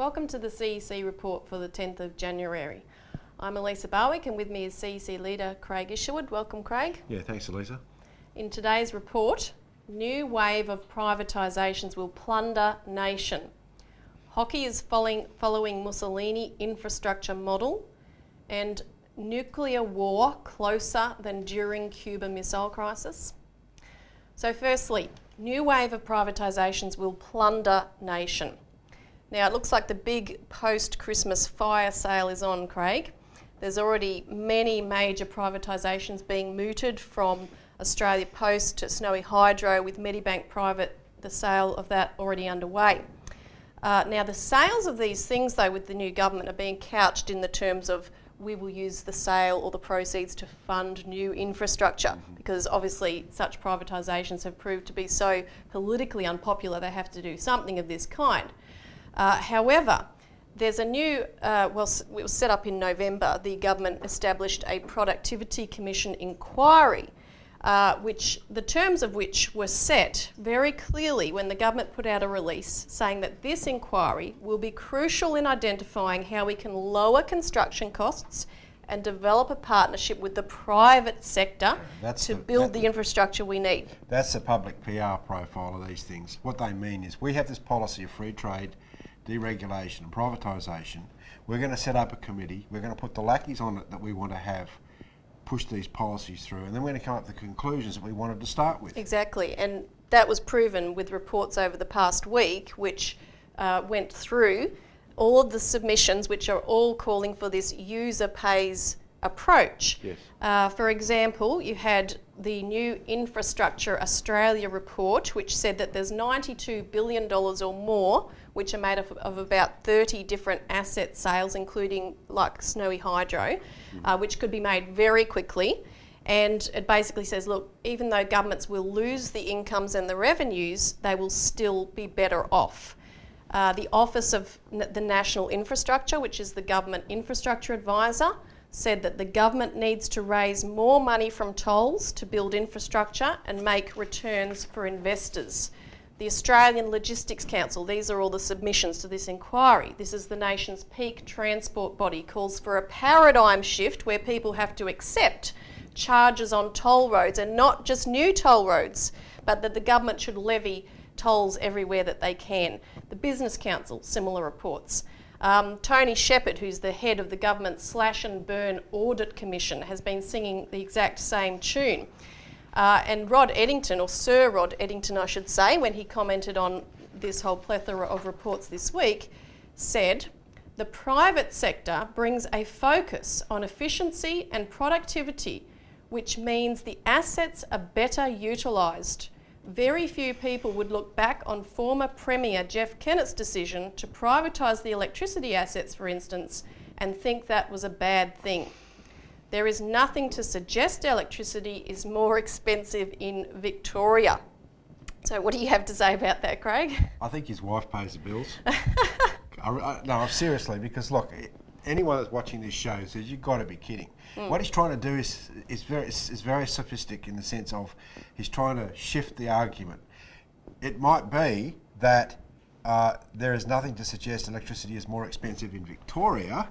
Welcome to the CEC Report for the 10th of January. I'm Elisa Barwick and with me is CEC leader Craig Isherwood. Welcome, Craig. Yeah, thanks, Elisa. In today's report, new wave of privatisations will plunder nation. Hockey is following Mussolini infrastructure model, and nuclear war closer than during Cuba Missile Crisis. So firstly, new wave of privatisations will plunder nation. Now it looks like the big post-Christmas fire sale is on, Craig. There's already many major privatisations being mooted, from Australia Post to Snowy Hydro, with Medibank Private, the sale of that already underway. Now the sales of these things though with the new government are being couched in the terms of we will use the sale or the proceeds to fund new infrastructure, because obviously such privatisations have proved to be so politically unpopular they have to do something of this kind. However, there's a new, it was set up in November, the government established a Productivity Commission inquiry, which the terms of which were set very clearly when the government put out a release saying that this inquiry will be crucial in identifying how we can lower construction costs and develop a partnership with the private sector to build the infrastructure we need. That's the public PR profile of these things. What they mean is we have this policy of free trade, deregulation and privatisation. We're going to set up a committee. We're going to put the lackeys on it that we want to have push these policies through, and then we're going to come up with the conclusions that we wanted to start with. Exactly, and that was proven with reports over the past week, which went through all of the submissions, which are all calling for this user pays approach. Yes. For example, you had the new Infrastructure Australia report, which said that there's $92 billion or more, which are made up of about 30 different asset sales, including like Snowy Hydro, which could be made very quickly. And it basically says, look, even though governments will lose the incomes and the revenues, they will still be better off. The Office of the National Infrastructure, which is the government infrastructure advisor, said that the government needs to raise more money from tolls to build infrastructure and make returns for investors. The Australian Logistics Council, these are all the submissions to this inquiry. This is the nation's peak transport body, calls for a paradigm shift where people have to accept charges on toll roads, and not just new toll roads, but that the government should levy tolls everywhere that they can. The Business Council, similar reports. Tony Shepherd, who's the head of the government's Slash and Burn Audit Commission, has been singing the exact same tune. And Rod Eddington, or Sir Rod Eddington I should say, when he commented on this whole plethora of reports this week, said, "The private sector brings a focus on efficiency and productivity, which means the assets are better utilised. Very few people would look back on former Premier Jeff Kennett's decision to privatise the electricity assets, for instance, and think that was a bad thing. There is nothing to suggest electricity is more expensive in Victoria." So what do you have to say about that, Craig? I think his wife pays the bills. No, seriously, because look, anyone that's watching this show says you've got to be kidding. What he's trying to do is very sophisticated, in the sense of he's trying to shift the argument. It might be that there is nothing to suggest electricity is more expensive in Victoria,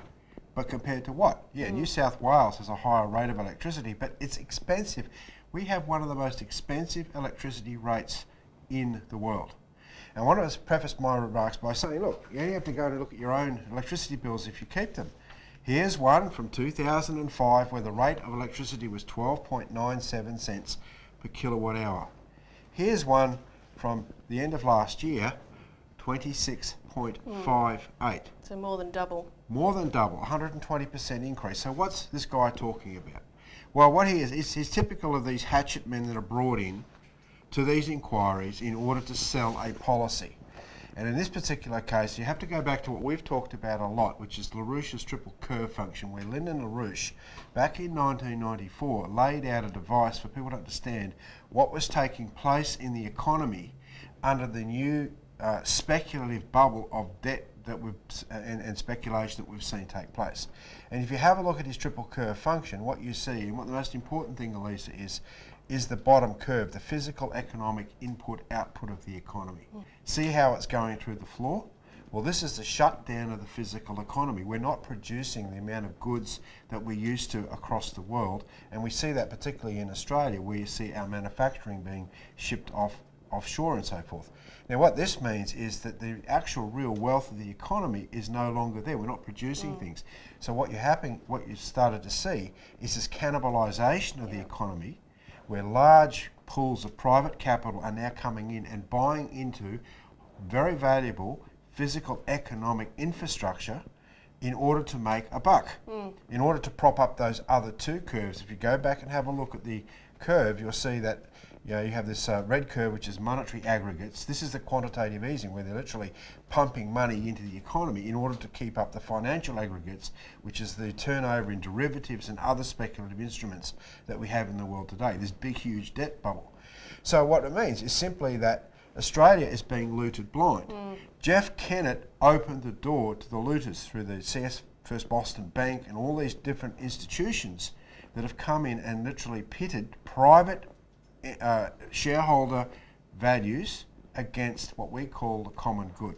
but compared to what? Yeah, New South Wales has a higher rate of electricity, but it's expensive. We have one of the most expensive electricity rates in the world. And I want to preface my remarks by saying, look, you only have to go and look at your own electricity bills if you keep them. Here's one from 2005 where the rate of electricity was 12.97 cents per kilowatt hour. Here's one from the end of last year, 26.58. So more than double. More than double, 120% increase. So what's this guy talking about? Well, what he is, he's typical of these hatchet men that are brought in to these inquiries in order to sell a policy. And in this particular case, you have to go back to what we've talked about a lot, which is LaRouche's triple curve function, where Lyndon LaRouche, back in 1994, laid out a device for people to understand what was taking place in the economy under the new speculative bubble of debt that and speculation that we've seen take place. And if you have a look at his triple curve function, what you see, and what the most important thing, Elisa, is the bottom curve, the physical economic input-output of the economy. See how it's going through the floor? Well, this is the shutdown of the physical economy. We're not producing the amount of goods that we used to across the world, and we see that particularly in Australia, where you see our manufacturing being shipped offshore and so forth. Now, what this means is that the actual real wealth of the economy is no longer there. We're not producing things. So what you've started to see is this cannibalisation of the economy, where large pools of private capital are now coming in and buying into very valuable physical economic infrastructure in order to make a buck, in order to prop up those other two curves. If you go back and have a look at the curve, you'll see that you have this red curve, which is monetary aggregates. This is the quantitative easing, where they're literally pumping money into the economy in order to keep up the financial aggregates, which is the turnover in derivatives and other speculative instruments that we have in the world today, this big, huge debt bubble. So what it means is simply that Australia is being looted blind. Jeff Kennett opened the door to the looters through the CS First Boston Bank and all these different institutions that have come in and literally pitted private shareholder values against what we call the common good.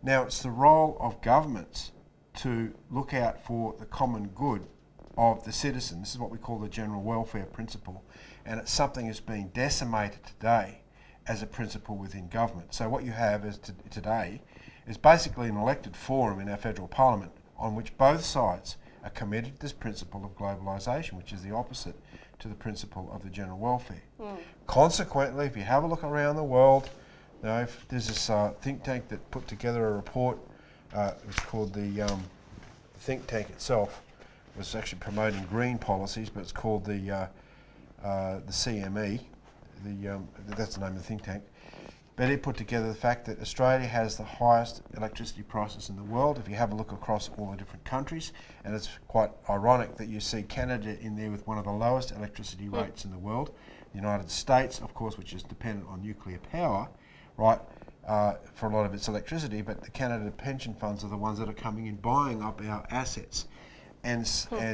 Now, it's the role of governments to look out for the common good of the citizen. This is what we call the general welfare principle, and it's something that's being decimated today as a principle within government. So what you have is today is basically an elected forum in our federal parliament on which both sides are committed to this principle of globalisation, which is the opposite to the principle of the general welfare. Consequently, if you have a look around the world, if there's this think tank that put together a report, it was called the think tank itself was actually promoting green policies, but it's called the CME. That's the name of the think tank. But it put together the fact that Australia has the highest electricity prices in the world if you have a look across all the different countries, and it's quite ironic that you see Canada in there with one of the lowest electricity rates in the world. The United States, of course, which is dependent on nuclear power, right, for a lot of its electricity, but the Canada pension funds are the ones that are coming in buying up our assets. And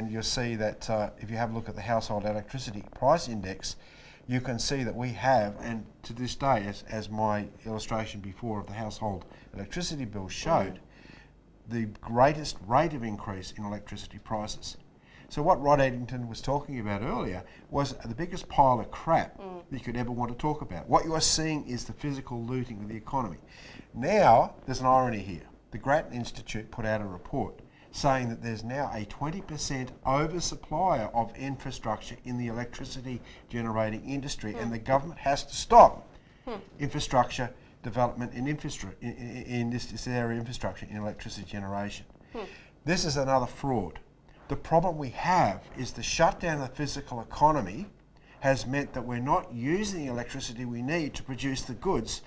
you'll see that if you have a look at the household electricity price index, you can see that we have, and to this day, as my illustration before of the household electricity bill showed, the greatest rate of increase in electricity prices. So what Rod Eddington was talking about earlier was the biggest pile of crap you could ever want to talk about. What you are seeing is the physical looting of the economy. Now, there's an irony here. The Grattan Institute put out a report saying that there's now a 20% oversupply of infrastructure in the electricity generating industry, and the government has to stop infrastructure development in this area of infrastructure in electricity generation. This is another fraud. The problem we have is the shutdown of the physical economy has meant that we're not using the electricity we need to produce the goods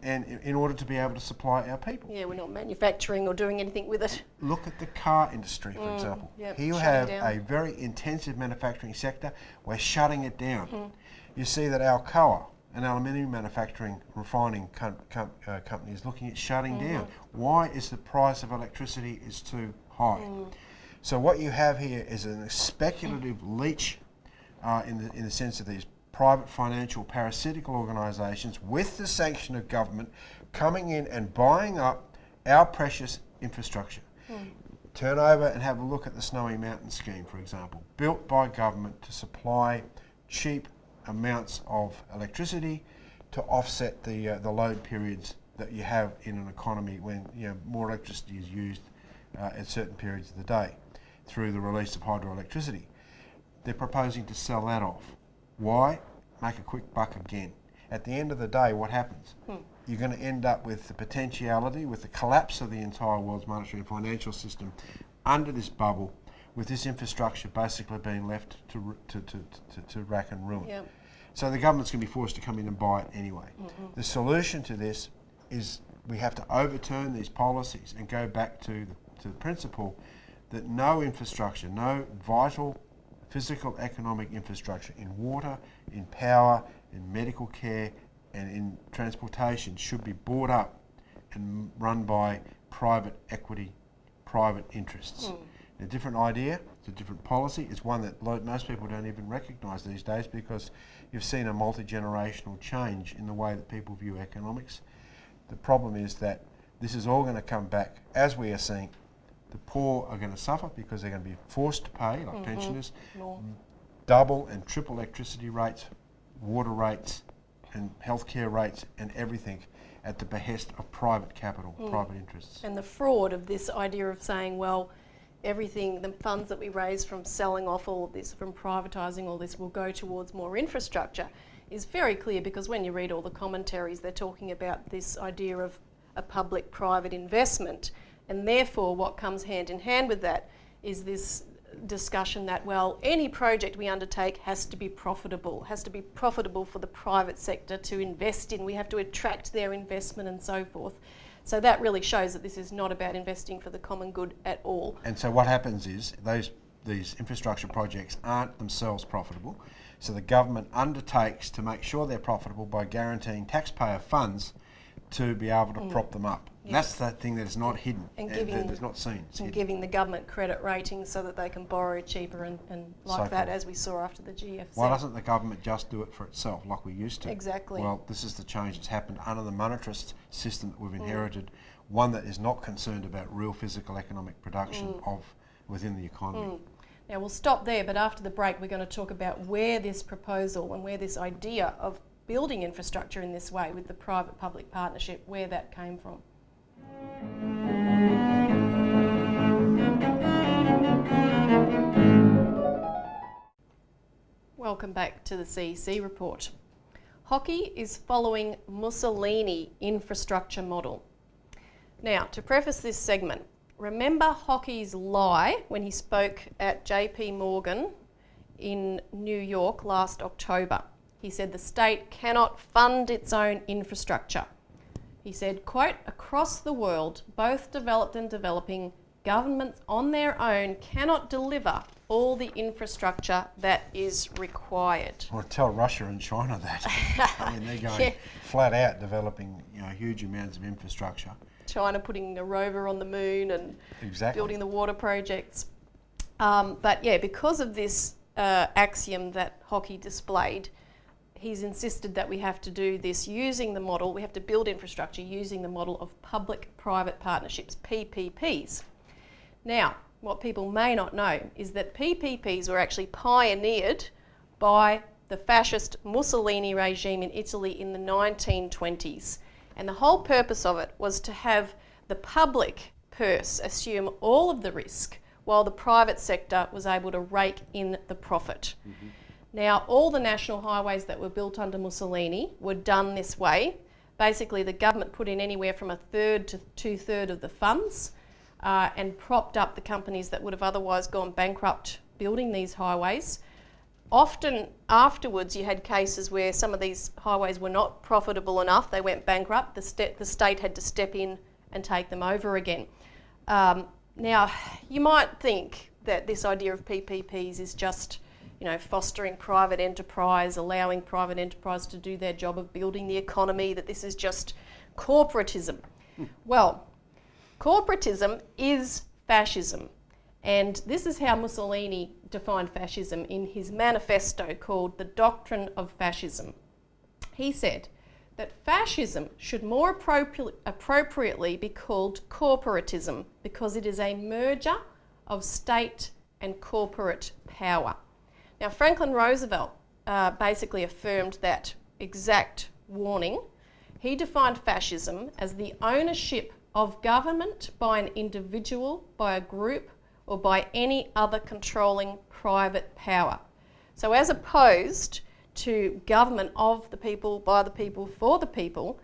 in order to be able to supply our people. Yeah, we're not manufacturing or doing anything with it. Look at the car industry, for example. Yep, Here you have a very intensive manufacturing sector. We're shutting it down. You see that Alcoa, an aluminium manufacturing refining company, is looking at shutting down. Why is the price of electricity is too high? So what you have here is a speculative leech in the sense of these private financial parasitical organisations with the sanction of government coming in and buying up our precious infrastructure. Turn over and have a look at the Snowy Mountain scheme, for example, built by government to supply cheap amounts of electricity to offset the load periods that you have in an economy when more electricity is used at certain periods of the day through the release of hydroelectricity. They're proposing to sell that off. Why? Make a quick buck again. At the end of the day, what happens? You're going to end up with the potentiality, with the collapse of the entire world's monetary and financial system under this bubble, with this infrastructure basically being left to rack and ruin. Yep. So the government's going to be forced to come in and buy it anyway. The solution to this is we have to overturn these policies and go back to the principle that no infrastructure, no vital physical economic infrastructure in water, in power, in medical care and in transportation should be bought up and run by private equity, private interests. A different idea, it's a different policy, it's one that most people don't even recognise these days because you've seen a multi-generational change in the way that people view economics. The problem is that this is all going to come back, as we are seeing. The poor are going to suffer because they're going to be forced to pay, like pensioners, double and triple electricity rates, water rates, and healthcare rates, and everything at the behest of private capital, private interests. And the fraud of this idea of saying, well, everything, the funds that we raise from selling off all of this, from privatising all this, will go towards more infrastructure, is very clear, because when you read all the commentaries, they're talking about this idea of a public-private investment, and therefore what comes hand in hand with that is this discussion that, well, any project we undertake has to be profitable for the private sector to invest in. We have to attract their investment and so forth. So that really shows that this is not about investing for the common good at all. And so what happens is these infrastructure projects aren't themselves profitable, so the government undertakes to make sure they're profitable by guaranteeing taxpayer funds to be able to prop them up. Yes. That's the thing that is not hidden and it's not seen. It's and hidden. giving the government credit ratings so that they can borrow cheaper and like So that, forth. as we saw after the GFC. Why doesn't the government just do it for itself like we used to? Exactly. Well, this is the change that's happened under the monetarist system that we've inherited, one that is not concerned about real physical economic production within the economy. Now we'll stop there, but after the break we're going to talk about where this proposal and where this idea of building infrastructure in this way with the private-public partnership, where that came from. Welcome back to the CEC Report. Hockey is following Mussolini infrastructure model. Now, to preface this segment, remember Hockey's lie when he spoke at JP Morgan in New York last October. He said the state cannot fund its own infrastructure. He said, quote, across the world, both developed and developing, governments on their own cannot deliver all the infrastructure that is required. Well, tell Russia and China that. I mean, they're going flat out developing, huge amounts of infrastructure. China putting a rover on the moon and building the water projects. But yeah, because of this axiom that Hockey displayed, he's insisted that we have to do this using the model, we have to build infrastructure using the model of public-private partnerships, PPPs. Now, what people may not know is that PPPs were actually pioneered by the fascist Mussolini regime in Italy in the 1920s. And the whole purpose of it was to have the public purse assume all of the risk while the private sector was able to rake in the profit. Now, all the national highways that were built under Mussolini were done this way. Basically, the government put in anywhere from 1/3 to 2/3 of the funds and propped up the companies that would have otherwise gone bankrupt building these highways. Often afterwards, you had cases where some of these highways were not profitable enough, they went bankrupt, the state had to step in and take them over again. Now, you might think that this idea of PPPs is just fostering private enterprise, allowing private enterprise to do their job of building the economy, that this is just corporatism. Well, corporatism is fascism. And this is how Mussolini defined fascism in his manifesto called The Doctrine of Fascism. He said that fascism should more appropriately be called corporatism because it is a merger of state and corporate power. Now, Franklin Roosevelt basically affirmed that exact warning. He defined fascism as the ownership of government by an individual, by a group, or by any other controlling private power. So as opposed to government of the people, by the people, for the people,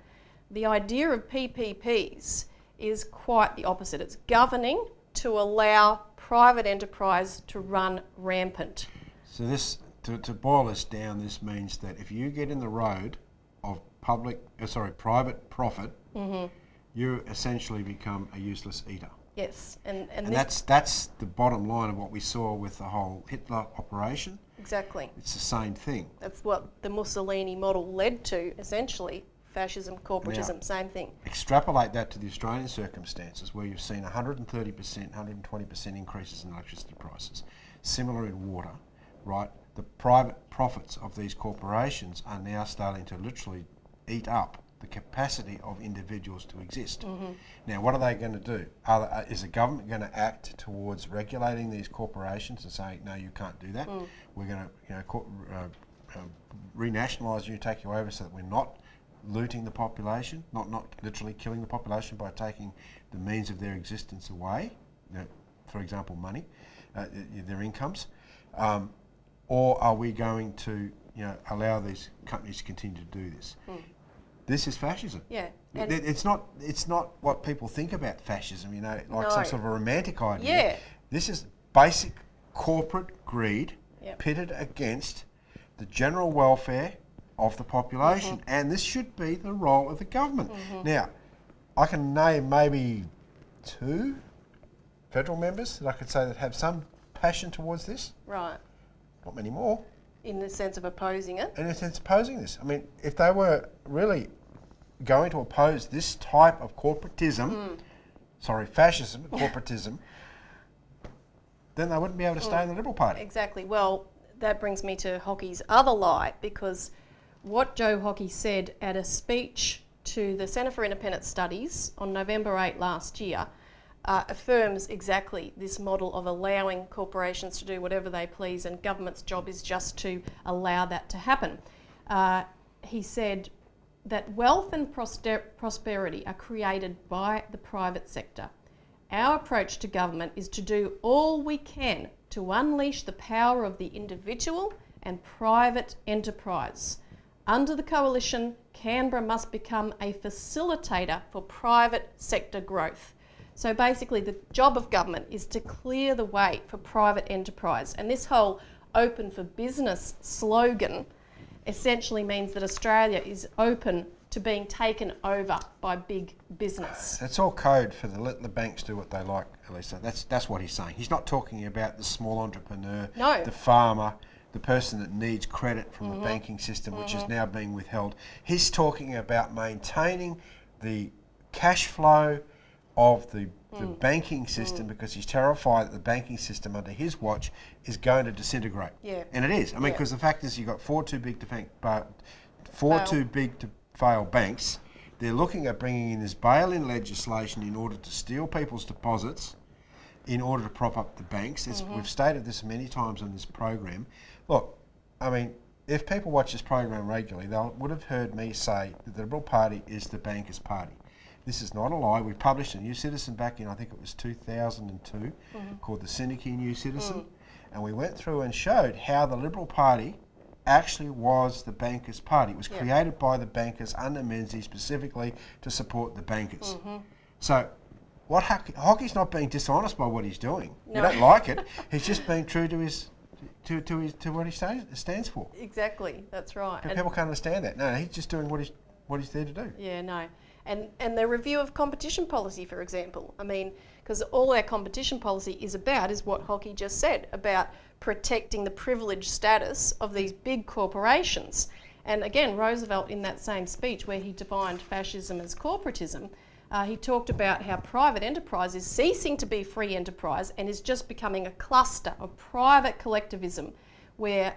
the idea of PPPs is quite the opposite. It's governing to allow private enterprise to run rampant. So this, to boil this down, this means that if you get in the road of private profit, you essentially become a useless eater. Yes, and that's the bottom line of what we saw with the whole Hitler operation. Exactly. It's the same thing. That's what the Mussolini model led to, essentially. Fascism, corporatism, Now, same thing. Extrapolate that to the Australian circumstances where you've seen 130%, 120% increases in electricity prices. Similar in water, right? The private profits of these corporations are now starting to literally eat up the capacity of individuals to exist. Mm-hmm. Now, what are they going to do? Is the government going to act towards regulating these corporations and saying, no, you can't do that? We're going to renationalise you, take you over so that we're not looting the population, not literally killing the population by taking the means of their existence away, for example, money, their incomes, or are we going to allow these companies to continue to do this? This is fascism. Yeah. It's not what people think about fascism, some sort of a romantic idea. Yeah. This is basic corporate greed pitted against the general welfare of the population, and this should be the role of the government. Now, I can name maybe 2 federal members that I could say that have some passion towards this. Right. Not many more. In the sense of opposing it? In the sense of opposing this. I mean, if they were really going to oppose this type of corporatism, fascism, corporatism, then they wouldn't be able to stay in the Liberal Party. Exactly. Well, that brings me to Hockey's other lie, because what Joe Hockey said at a speech to the Centre for Independent Studies on November 8 last year affirms exactly this model of allowing corporations to do whatever they please, and government's job is just to allow that to happen. He said that wealth and prosperity are created by the private sector. Our approach to government is to do all we can to unleash the power of the individual and private enterprise. Under the coalition, Canberra must become a facilitator for private sector growth. So basically the job of government is to clear the way for private enterprise. And this whole open for business slogan essentially means that Australia is open to being taken over by big business. That's all code for let the banks do what they like, Elisa. That's what he's saying. He's not talking about the small entrepreneur, the farmer, the person that needs credit from the banking system, which is now being withheld. He's talking about maintaining the cash flow of the banking system, because he's terrified that the banking system under his watch is going to disintegrate. Yeah. And it is. I mean, because the fact is you've got four too big to fail banks. They're looking at bringing in this bail-in legislation in order to steal people's deposits in order to prop up the banks. We've stated this many times on this program. Look, I mean, if people watch this program regularly, they would have heard me say that the Liberal Party is the bankers' party. This is not a lie. We published a New Citizen back in, I think it was 2002, called the Syndicate New Citizen. And we went through and showed how the Liberal Party actually was the bankers' party. It was created by the bankers under Menzies specifically to support the bankers. So what Hockey's not being dishonest by what he's doing. No. We don't like it. He's just being true to his to what he stands for. Exactly, that's right. But people can't understand that. No, he's just doing what he's there to do. Yeah, no. And the review of competition policy, for example. I mean, because all our competition policy is what Hockey just said, about protecting the privileged status of these big corporations. And again, Roosevelt, in that same speech where he defined fascism as corporatism, he talked about how private enterprise is ceasing to be free enterprise and is just becoming a cluster of private collectivism where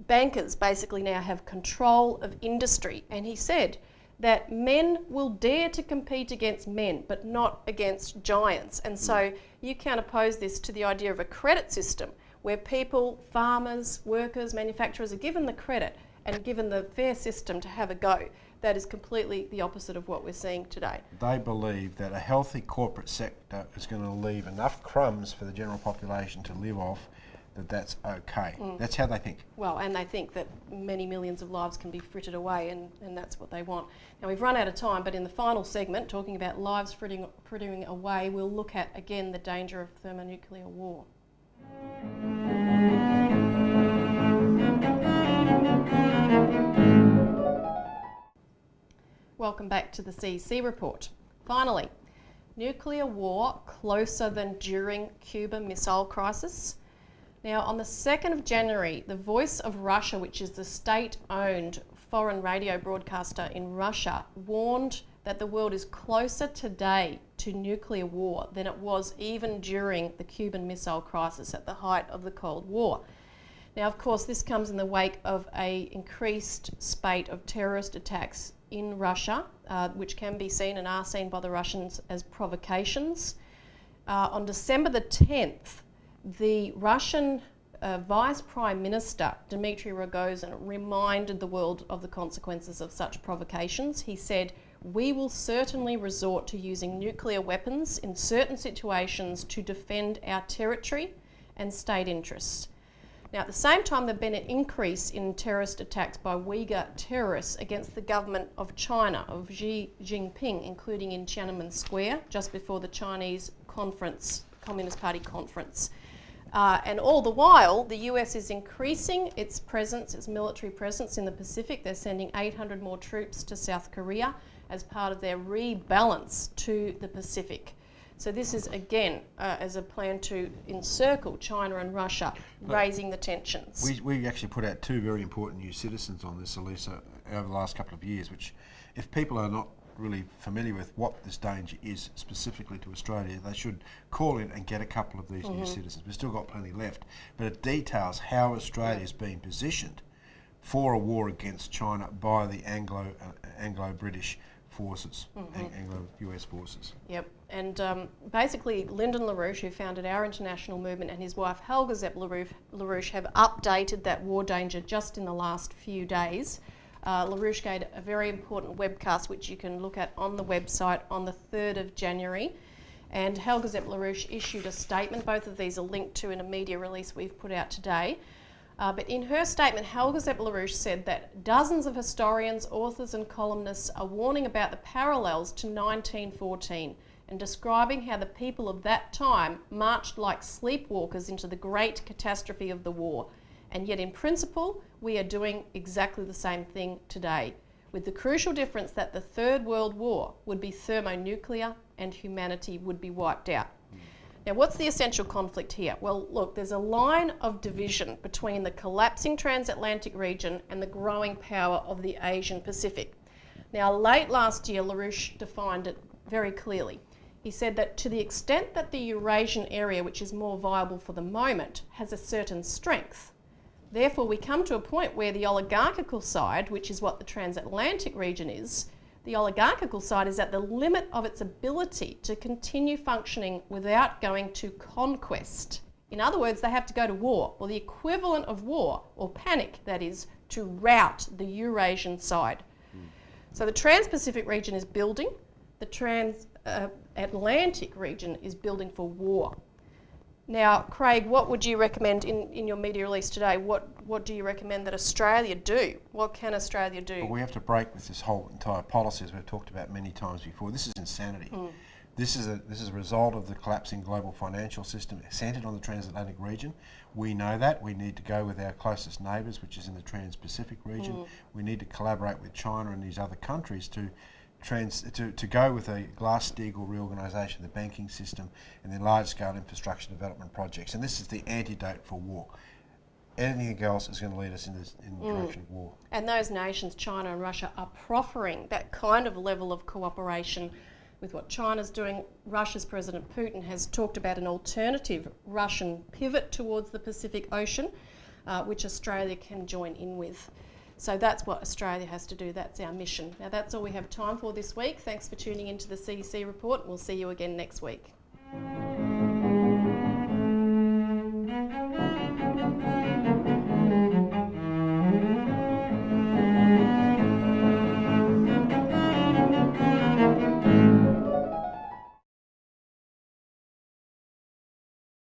bankers basically now have control of industry. And he said that men will dare to compete against men, but not against giants. And so you can oppose this to the idea of a credit system where people, farmers, workers, manufacturers are given the credit and given the fair system to have a go. That is completely the opposite of what we're seeing today. They believe that a healthy corporate sector is going to leave enough crumbs for the general population to live off, that's okay. That's how they think. Well, and they think that many millions of lives can be frittered away, and that's what they want. Now, we've run out of time, but in the final segment, talking about lives frittering away, we'll look at, again, the danger of thermonuclear war. Welcome back to the CEC Report. Finally, nuclear war closer than during Cuba Missile Crisis. Now, on the 2nd of January, the Voice of Russia, which is the state-owned foreign radio broadcaster in Russia, warned that the world is closer today to nuclear war than it was even during the Cuban Missile Crisis at the height of the Cold War. Now, of course, this comes in the wake of an increased spate of terrorist attacks in Russia, which can be seen and are seen by the Russians as provocations. On December the 10th, the Russian Vice Prime Minister, Dmitry Rogozin, reminded the world of the consequences of such provocations. He said, "We will certainly resort to using nuclear weapons in certain situations to defend our territory and state interests." Now, at the same time, there's been an increase in terrorist attacks by Uyghur terrorists against the government of China, of Xi Jinping, including in Tiananmen Square, just before the Chinese conference, Communist Party conference. And all the while, the US is increasing its presence, its military presence in the Pacific. They're sending 800 more troops to South Korea as part of their rebalance to the Pacific. So this is, again, as a plan to encircle China and Russia, raising the tensions. We actually put out 2 very important new citizens on this, Elisa, over the last couple of years, which, if people are not really familiar with what this danger is specifically to Australia, they should call in and get a couple of these new citizens. We've still got plenty left, but it details how Australia is being positioned for a war against China by the Anglo-British forces, Anglo-US forces. Yep, and basically Lyndon LaRouche, who founded our international movement, and his wife Helga Zepp LaRouche have updated that war danger just in the last few days. LaRouche gave a very important webcast, which you can look at on the website on the 3rd of January. And Helga Zepp LaRouche issued a statement. Both of these are linked to in a media release we've put out today. But in her statement, Helga Zepp LaRouche said that dozens of historians, authors and columnists are warning about the parallels to 1914 and describing how the people of that time marched like sleepwalkers into the great catastrophe of the war. And yet in principle, we are doing exactly the same thing today, with the crucial difference that the Third World War would be thermonuclear and humanity would be wiped out. Now, what's the essential conflict here? Well, look, there's a line of division between the collapsing transatlantic region and the growing power of the Asian Pacific. Now, late last year, LaRouche defined it very clearly. He said that to the extent that the Eurasian area, which is more viable for the moment, has a certain strength, therefore we come to a point where the oligarchical side, which is what the transatlantic region is, the oligarchical side is at the limit of its ability to continue functioning without going to conquest. In other words, they have to go to war, or the equivalent of war, or panic, that is, to rout the Eurasian side. So the Trans-Pacific region is building, the Trans-Atlantic region is building for war. Now, Craig, what would you recommend in your media release today? What do you recommend that Australia do? What can Australia do? Well, we have to break with this whole entire policy, as we've talked about many times before. This is insanity. This is a result of the collapsing global financial system centred on the transatlantic region. We know that. We need to go with our closest neighbours, which is in the Trans-Pacific region. We need to collaborate with China and these other countries to go with a Glass-Steagall reorganisation of the banking system and then large-scale infrastructure development projects. And this is the antidote for war. Anything else is going to lead us in the direction of war. And those nations, China and Russia, are proffering that kind of level of cooperation with what China's doing. Russia's President Putin has talked about an alternative Russian pivot towards the Pacific Ocean, which Australia can join in with. So that's what Australia has to do. That's our mission. Now, that's all we have time for this week. Thanks for tuning into the CEC Report. We'll see you again next week.